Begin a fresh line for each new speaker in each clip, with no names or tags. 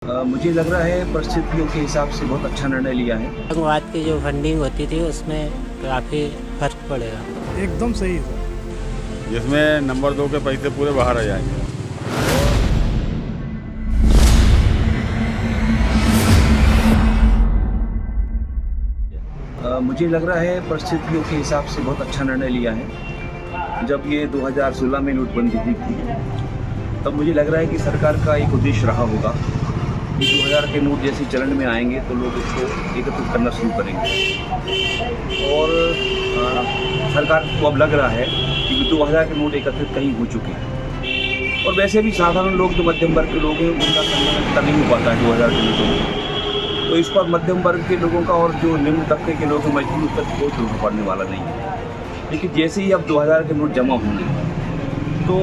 मुझे लग रहा है परिस्थितियों के हिसाब से बहुत अच्छा निर्णय लिया है।
आतंकवाद की जो फंडिंग होती थी उसमें काफ़ी फर्क पड़ेगा।
एकदम सही है सर।
जिसमें नंबर 2 के पैसे पूरे बाहर आ जाएंगे।
मुझे लग रहा है परिस्थितियों के हिसाब से बहुत अच्छा निर्णय लिया है। जब ये 2016 में नोटबंदी हुई थी तब मुझे लग रहा है कि सरकार का एक उद्देश्य रहा होगा कि 2000 के नोट जैसे चलन में आएंगे तो लोग इसको एकत्रित करना शुरू करेंगे। और सरकार को अब लग रहा है कि 2000 के नोट एकत्रित कहीं हो चुके हैं और वैसे भी साधारण लोग जो मध्यम वर्ग के लोग हैं उनका सम्मान नहीं हो पाता है 2000 के नोटों में। तो इस पर मध्यम वर्ग के लोगों का और जो निम्न तबके के लोग हैं मजबूर तक कोई प्रभाव पड़ने वाला नहीं है। लेकिन जैसे ही अब 2000 के नोट जमा होंगे तो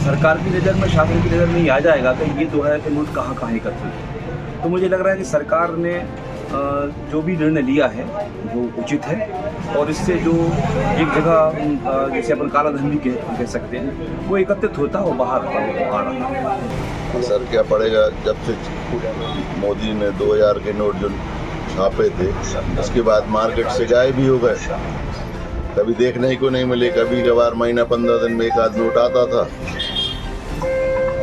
सरकार की नज़र में, शासन की नज़र में ये आ जाएगा कि ये 2000 के नोट कहाँ कहाँ एकत्रित हैं। तो मुझे लग रहा है कि सरकार ने जो भी निर्णय लिया है वो उचित है और इससे जो एक जगह जैसे अपन काला धन भी कह सकते हैं वो एकत्रित होता है और बाहर आ रहा है।
असर क्या पड़ेगा? जब से मोदी ने 2000 के नोट जो छापे थे उसके बाद मार्केट से गायब भी हो गए, कभी देखने को नहीं मिले। कभी कभार महीना 15 दिन में एक आध नोट आता था,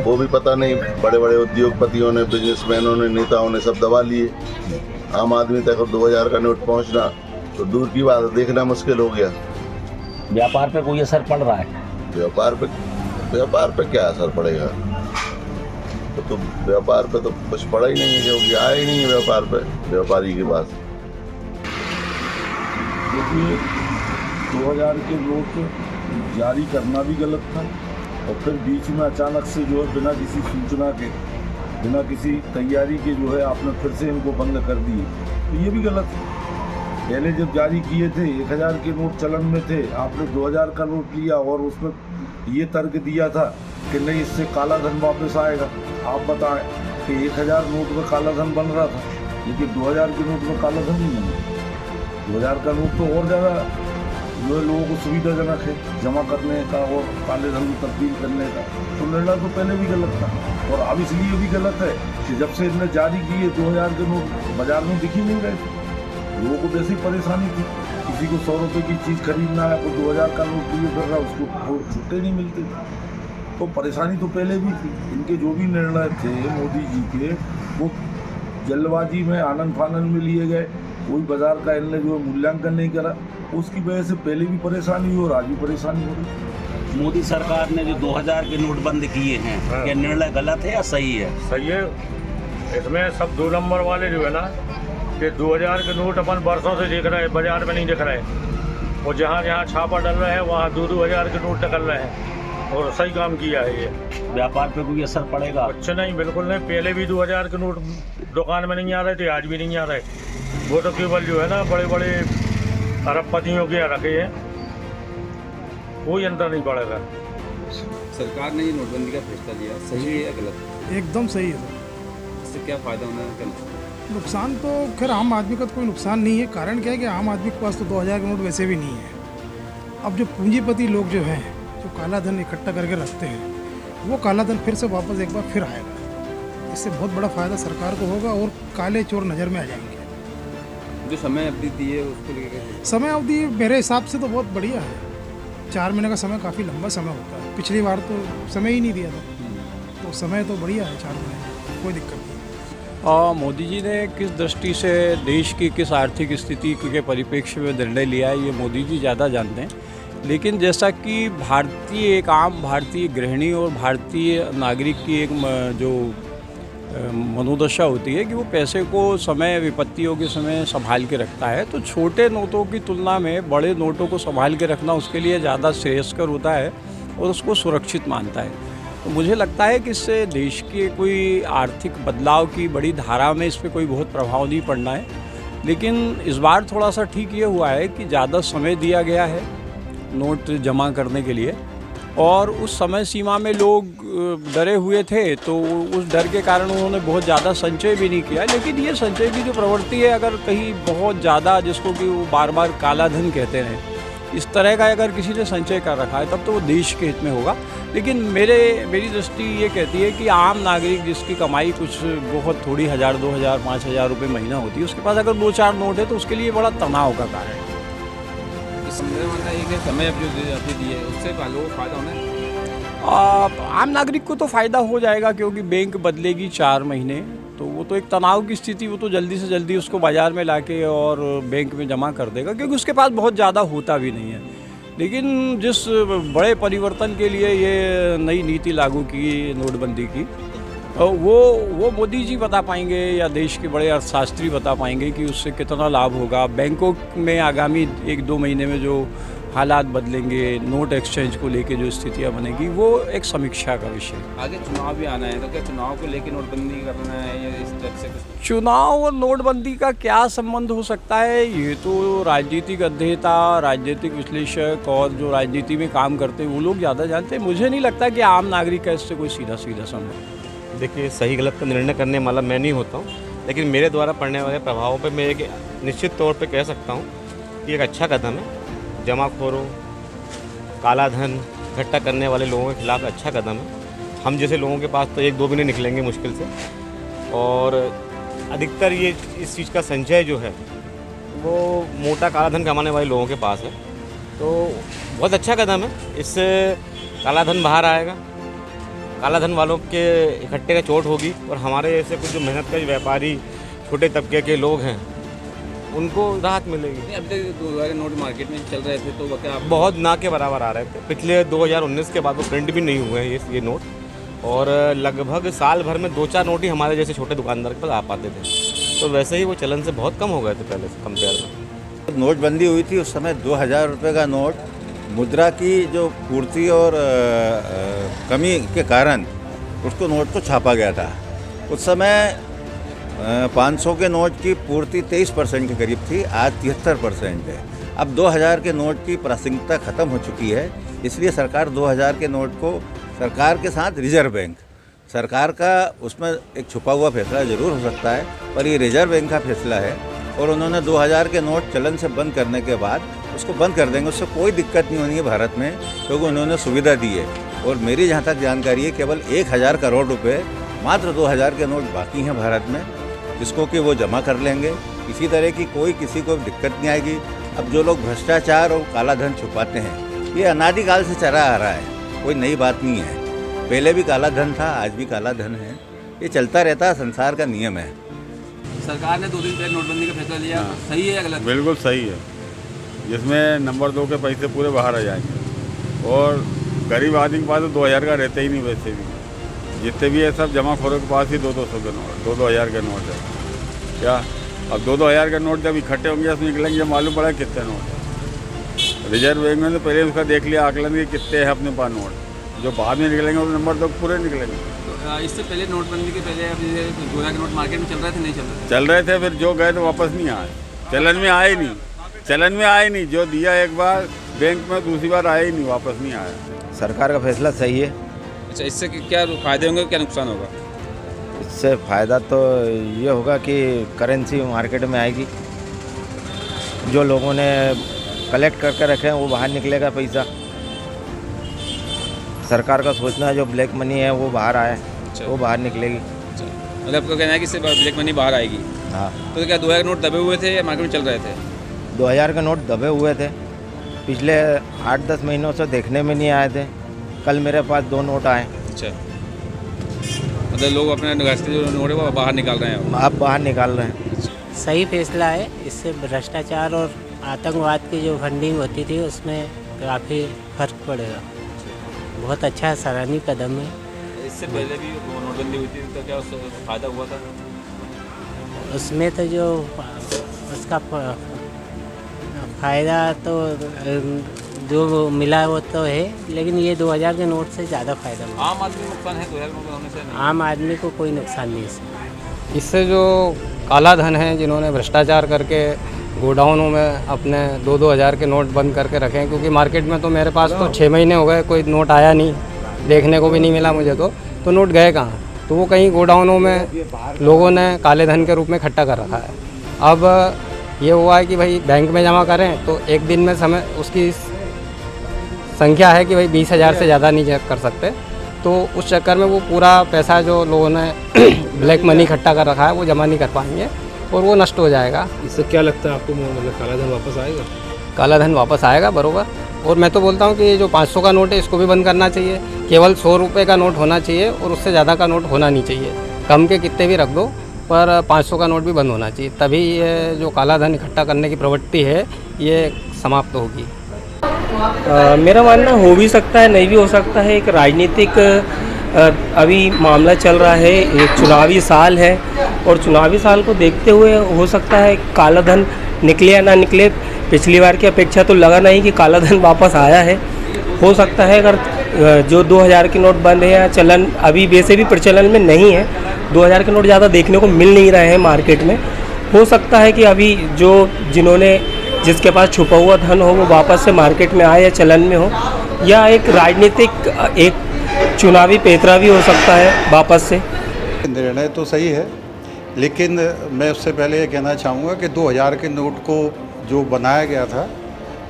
वो भी पता नहीं बड़े बड़े उद्योगपतियों ने, बिजनेसमैनों ने, नेताओं ने सब दबा लिए। आम आदमी तक 2000 का नोट पहुंचना तो दूर की बात, देखना मुश्किल हो गया।
व्यापार पे कोई असर पड़ रहा है?
व्यापार पे क्या असर पड़ेगा? तो व्यापार पे तो कुछ पड़ा ही नहीं है, क्योंकि आया ही नहीं है व्यापार पे व्यापारी के पास।
क्योंकि 2000 के नोट जारी करना भी गलत था और फिर बीच में अचानक से जो है बिना किसी सूचना के, बिना किसी तैयारी के जो है आपने फिर से इनको बंद कर दिए, तो ये भी गलत है। पहले जब जारी किए थे 1000 के नोट चलन में थे, आपने 2000 का नोट लिया और उसमें ये तर्क दिया था कि नहीं इससे काला धन वापस आएगा। आप बताएं कि 1000 नोट में काला धन बन रहा था, लेकिन 2000 के नोट में काला धन नहीं बना। 2000 का नोट तो और ज़्यादा जो है लोगों को सुविधाजनक है जमा करने का और काले धन को तब्दील करने का। तो निर्णय तो पहले भी गलत था और अब इसलिए भी गलत है कि जब से इन्हें जारी किए 2000 के नोट बाजार में दिख ही नहीं रहे थे। लोगों को वैसी परेशानी थी, किसी को 100 रुपये की चीज़ खरीदना है तो 2000 का नोट लिए फिर रहा, उसको छुट्टे नहीं मिलते थे। तो परेशानी तो पहले भी थी। इनके जो भी निर्णय थे मोदी जी के, वो जल्दबाजी में आनंद फानंद में लिए गए। कोई बाजार का इनने जो मूल्यांकन नहीं करा, उसकी वजह से पहले भी परेशानी हुई और आज भी परेशानी हो रही।
मोदी सरकार ने जो 2000 के नोट बंद किए हैं, क्या निर्णय गलत है या सही है?
सही है। इसमें सब 2 नंबर वाले जो है ना, कि 2000 के नोट अपन बरसों से देख रहे हैं, बाजार में नहीं दिख रहे हैं और जहाँ जहाँ छापा डल रहे हैं वहाँ 2-2000 के नोट निकल रहे हैं और सही काम किया है ये।
व्यापार पे कोई असर पड़ेगा?
कुछ नहीं, बिल्कुल नहीं। पहले भी 2000 के नोट दुकान में नहीं आ रहे थे, आज भी नहीं आ रहे। वो तो केवल जो है ना बड़े बड़े अरबपतियों के रखे हैं, कोई अंतर नहीं पड़ेगा।
सरकार ने ये नोटबंदी का फैसला लिया, सही है या गलत?
एकदम सही है सर।
इससे क्या फ़ायदा होना है, क्या नुकसान?
नुकसान तो खैर आम आदमी का तो कोई नुकसान नहीं है। कारण क्या है कि आम आदमी के पास तो 2000 के नोट वैसे भी नहीं है। अब जो पूंजीपति लोग जो हैं, जो काला धन इकट्ठा करके रखते हैं, वो काला धन फिर से वापस एक बार फिर आएगा। इससे बहुत बड़ा फ़ायदा सरकार को होगा और काले चोर नज़र में आ जाएंगे।
जो समय अवधि दी है उसको लेकर?
समय अवधि मेरे हिसाब से तो बहुत बढ़िया है। 4 महीने का समय काफ़ी लंबा समय होता है। पिछली बार तो समय ही नहीं दिया था, तो समय तो बढ़िया है 4 महीने, कोई दिक्कत नहीं।
मोदी जी ने किस दृष्टि से देश की किस आर्थिक स्थिति के परिप्रेक्ष्य में निर्णय लिया है, ये मोदी जी ज़्यादा जानते हैं। लेकिन जैसा कि एक आम भारतीय गृहिणी और भारतीय नागरिक की एक जो मनोदशा होती है कि वो पैसे को समय विपत्तियों के समय संभाल के रखता है, तो छोटे नोटों की तुलना में बड़े नोटों को संभाल के रखना उसके लिए ज़्यादा श्रेयस्कर होता है और उसको सुरक्षित मानता है। तो मुझे लगता है कि इससे देश के कोई आर्थिक बदलाव की बड़ी धारा में इस पर कोई बहुत प्रभाव नहीं पड़ना है। लेकिन इस बार थोड़ा सा ठीक ये हुआ है कि ज़्यादा समय दिया गया है नोट जमा करने के लिए और उस समय सीमा में लोग डरे हुए थे, तो उस डर के कारण उन्होंने बहुत ज़्यादा संचय भी नहीं किया। लेकिन ये संचय की जो प्रवृत्ति है, अगर कहीं बहुत ज़्यादा, जिसको कि वो बार बार काला धन कहते हैं, इस तरह का अगर किसी ने संचय कर रखा है तब तो वो देश के हित में होगा। लेकिन मेरी दृष्टि ये कहती है कि आम नागरिक जिसकी कमाई कुछ बहुत थोड़ी 1000, 2000, 5000 रुपये महीना होती है, उसके पास अगर 2-4 नोट है तो उसके लिए बड़ा तनाव का कारण है।
मेरा मानना है कि समय अब जो अभी दी है उससे लोगों को फायदा होना है।
आम नागरिक को तो फ़ायदा हो जाएगा क्योंकि बैंक बदलेगी 4 महीने, तो वो तो एक तनाव की स्थिति, वो तो जल्दी से जल्दी उसको बाज़ार में लाके और बैंक में जमा कर देगा क्योंकि उसके पास बहुत ज़्यादा होता भी नहीं है। लेकिन जिस बड़े परिवर्तन के लिए ये नई नीति लागू की नोटबंदी की, वो मोदी जी बता पाएंगे या देश के बड़े अर्थशास्त्री बता पाएंगे कि उससे कितना लाभ होगा। बैंकों में आगामी 1-2 महीने में जो हालात बदलेंगे, नोट एक्सचेंज को लेके जो स्थितियाँ बनेगी, वो एक समीक्षा का विषय।
आगे चुनाव भी आना है, तो क्या चुनाव को लेकर नोटबंदी करना है या इस तरह से कुछ?
चुनाव और नोटबंदी का क्या संबंध हो सकता है, ये तो राजनीतिक अध्येता, राजनीतिक विश्लेषक और जो राजनीति में काम करते हैं वो लोग ज़्यादा जानते हैं। मुझे नहीं लगता कि आम नागरिक का इससे कोई सीधा संबंध।
देखिए, सही गलत का निर्णय करने वाला मैं नहीं होता हूँ, लेकिन मेरे द्वारा पड़ने वाले प्रभावों पे मैं एक निश्चित तौर पे कह सकता हूँ कि एक अच्छा कदम है। जमाखोरों, काला धन इकट्ठा करने वाले लोगों के खिलाफ अच्छा कदम है। हम जैसे लोगों के पास तो 1-2 भी नहीं निकलेंगे मुश्किल से, और अधिकतर ये इस चीज़ का संचय जो है वो मोटा काला धन कमाने वाले लोगों के पास है, तो बहुत अच्छा कदम है। इससे काला धन बाहर आएगा, काला धन वालों के इकट्ठे का चोट होगी, और हमारे जैसे कुछ जो मेहनत के व्यापारी, छोटे तबके के लोग हैं, उनको राहत मिलेगी।
अब तक 2000 के नोट मार्केट में चल रहे थे तो क्या
बहुत ना के बराबर आ रहे थे। पिछले 2019 के बाद वो प्रिंट भी नहीं हुए हैं ये नोट, और लगभग साल भर में 2-4 नोट ही हमारे जैसे छोटे दुकानदार के पास आ पाते थे, तो वैसे ही वो चलन से बहुत कम हो गए थे पहले से कंपेयर में।
नोटबंदी हुई थी उस समय 2000 रुपये का नोट, मुद्रा की जो पूर्ति और कमी के कारण उसको नोट को छापा गया था। उस समय 500 के नोट की पूर्ति 23% के करीब थी, आज 73% है। अब 2000 के नोट की प्रासंगिकता खत्म हो चुकी है, इसलिए सरकार 2000 के नोट को, सरकार के साथ रिजर्व बैंक, सरकार का उसमें एक छुपा हुआ फैसला ज़रूर हो सकता है, पर ये रिजर्व बैंक का फैसला है, और उन्होंने 2000 के नोट चलन से बंद करने के बाद उसको बंद कर देंगे। उससे कोई दिक्कत नहीं होनी है भारत में, क्योंकि उन्होंने सुविधा दी है। और मेरी जहाँ तक जानकारी है, केवल 1000 करोड़ रुपये मात्र 2000 के नोट बाकी हैं भारत में, जिसको कि वो जमा कर लेंगे। इसी तरह की किसी को दिक्कत नहीं आएगी। अब जो लोग भ्रष्टाचार और काला धन छुपाते हैं, ये अनादिकाल से चला आ रहा है, कोई नई बात नहीं है। पहले भी काला धन था, आज भी काला धन है, ये चलता रहता है, संसार का नियम है।
सरकार ने 2 दिन पहले नोटबंदी का फैसला लिया, सही है या गलत?
बिल्कुल सही है, जिसमें नंबर 2 के पैसे पूरे बाहर आ जाएंगे, और गरीब आदमी के पास तो 2000 का रहता ही नहीं। वैसे भी जितने भी है सब जमाखोरों के पास ही 200 के नोट, 2000 के नोट है। क्या अब 2000 के नोट जब इकट्ठे होंगे उसमें निकलेंगे, जब मालूम पड़ा कितने नोट है। रिजर्व बैंक ने तो पहले उसका देख लिया आकलन कि कितने हैं अपने पास नोट, जो बाद में निकलेंगे वो नंबर 2 पूरे निकलेंगे।
तो इससे पहले नोटबंदी के पहले अब 2000 के नोट मार्केट में चल रहे थे, नहीं चल रहे थे?
चल रहे थे, फिर जो गए तो वापस नहीं आए, चलन में आए नहीं, चलन में आए नहीं। जो दिया एक बार बैंक में, दूसरी बार आए ही नहीं, वापस नहीं आया।
सरकार का फैसला सही है।
अच्छा, इससे क्या फ़ायदे होंगे, क्या नुकसान होगा?
इससे फ़ायदा तो ये होगा कि करेंसी मार्केट में आएगी, जो लोगों ने कलेक्ट करके रखे हैं वो बाहर निकलेगा पैसा। सरकार का सोचना है जो ब्लैक मनी है वो बाहर आए, वो बाहर निकलेगी।
मतलब आपका कहना है कि इससे ब्लैक मनी बाहर आएगी?
हाँ।
तो क्या 2000 के नोट दबे हुए थे या मार्केट में चल रहे थे?
2000 के नोट दबे हुए थे, पिछले 8-10 महीनों से देखने में नहीं आए थे। कल मेरे पास 2 नोट आए।
अच्छा, मतलब लोग अपने रास्ते जो नोट है वो बाहर निकाल रहे हैं?
आप बाहर निकाल रहे हैं।
सही फैसला है। इससे भ्रष्टाचार और आतंकवाद की जो फंडिंग होती थी उसमें काफ़ी फर्क पड़ेगा। बहुत अच्छा सराहनीय कदम है।
इससे पहले भी नोटबंदी हुई थी तो क्या उससे फ़ायदा हुआ था?
उसमें तो जो उसका फ़ायदा तो जो मिला वो तो है, लेकिन ये 2000 के नोट से ज़्यादा फ़ायदा हुआ।
आम आदमी को नुकसान है 2000 के नोट होने से?
आम आदमी को कोई नुकसान नहीं है
इससे। जो काला धन है, जिन्होंने भ्रष्टाचार करके गोडाउनों में अपने 2-2 हज़ार के नोट बंद करके रखे हैं, क्योंकि मार्केट में तो मेरे पास तो 6 महीने हो गए कोई नोट आया नहीं, देखने को भी नहीं मिला मुझे तो नोट गए कहाँ? तो वो कहीं गोडाउनों में लोगों ने काले धन के रूप में इकट्ठा कर रखा है। अब ये हुआ है कि भाई बैंक में जमा करें तो एक दिन में समय उसकी संख्या है कि भाई 20,000 से ज़्यादा नहीं कर सकते, तो उस चक्कर में वो पूरा पैसा जो लोगों ने ब्लैक मनी इकट्ठा कर रखा है वो जमा नहीं कर पाएंगे और वो नष्ट हो जाएगा।
इससे क्या लगता है आपको, मतलब काला धन वापस आएगा?
काला धन वापस आएगा बरोबर। और मैं तो बोलता हूँ कि ये जो 500 का नोट है इसको भी बंद करना चाहिए, केवल 100 रुपये का नोट होना चाहिए और उससे ज़्यादा का नोट होना नहीं चाहिए। कम के कितने भी रख दो पर 500 का नोट भी बंद होना चाहिए, तभी ये जो काला धन इकट्ठा करने की प्रवृत्ति है ये समाप्त होगी।
मेरा मानना हो भी सकता है, नहीं भी हो सकता है। एक राजनीतिक अभी मामला चल रहा है, एक चुनावी साल है और चुनावी साल को देखते हुए हो सकता है काला धन निकले या ना निकले। पिछली बार की अपेक्षा तो लगा नहीं कि काला धन वापस आया है। हो सकता है अगर जो 2000 के नोट बंद है या चलन अभी वैसे भी प्रचलन में नहीं है, 2000 के नोट ज़्यादा देखने को मिल नहीं रहे हैं मार्केट में, हो सकता है कि अभी जो जिसके पास छुपा हुआ धन हो वो वापस से मार्केट में आए या चलन में हो, या एक राजनीतिक एक चुनावी पैंतरा भी हो सकता है वापस से।
निर्णय तो सही है, लेकिन मैं उससे पहले ये कहना चाहूँगा कि 2000 के नोट को जो बनाया गया था,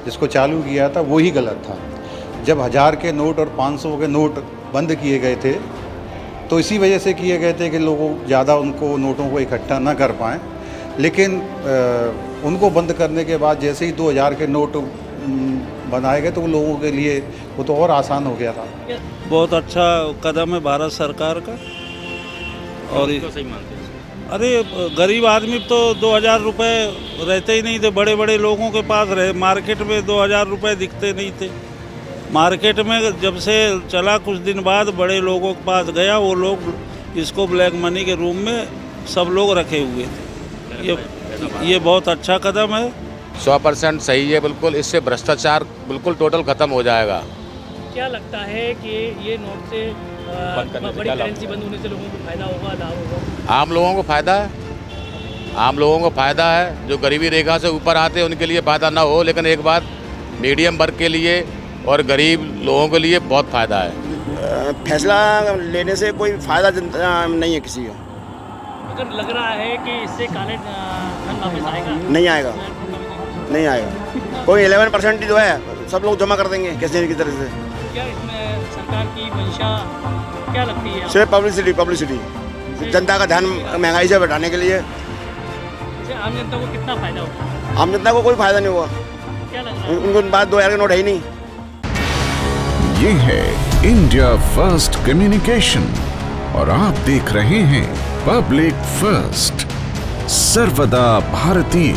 जिसको चालू किया था, वही गलत था। जब 1000 के नोट और 500 के नोट बंद किए गए थे तो इसी वजह से किए गए थे कि लोगों ज़्यादा उनको नोटों को इकट्ठा ना कर पाएँ। लेकिन उनको बंद करने के बाद जैसे ही 2000 के नोट बनाए गए तो वो लोगों के लिए वो तो और आसान हो गया था।
बहुत अच्छा कदम है भारत सरकार का। और
सही मानते हैं?
अरे गरीब आदमी तो 2000 रुपये रहते ही नहीं थे, बड़े बड़े लोगों के पास रहे। मार्केट में 2000 रुपये दिखते नहीं थे। मार्केट में जब से चला कुछ दिन बाद बड़े लोगों के पास गया, वो लोग इसको ब्लैक मनी के रूम में सब लोग रखे हुए थे। ये बहुत अच्छा कदम है।
100% सही है बिल्कुल। इससे भ्रष्टाचार बिल्कुल टोटल ख़त्म हो जाएगा।
क्या लगता है कि ये नोट से बड़ी करेंसी बंद होने से लोगों को फायदा होगा, लाभ होगा?
आम लोगों को फ़ायदा है, आम लोगों को फ़ायदा है। जो गरीबी रेखा से ऊपर आते हैं उनके लिए फ़ायदा ना हो, लेकिन एक बात मीडियम वर्ग के लिए और गरीब लोगों के लिए बहुत फ़ायदा है।
फैसला लेने से कोई फ़ायदा नहीं है किसी को।
अगर लग रहा है कि इससे काले धन वापस आएगा?
नहीं आएगा, नहीं आएगा। कोई 11% ही जो है सब लोग जमा कर देंगे किसी न किसी तरह से।
क्या इसमें सरकार की मंशा क्या लगती है?
सिर्फ पब्लिसिटी, जनता का ध्यान महंगाई से बढ़ाने के लिए।
आम जनता को कितना फायदा होगा?
आम जनता को कोई फायदा नहीं हुआ।
क्या लगता है?
उनको बात 2000 के नोट है ही नहीं।
ये है इंडिया फर्स्ट कम्युनिकेशन और आप देख रहे हैं पब्लिक फर्स्ट, सर्वदा भारतीय।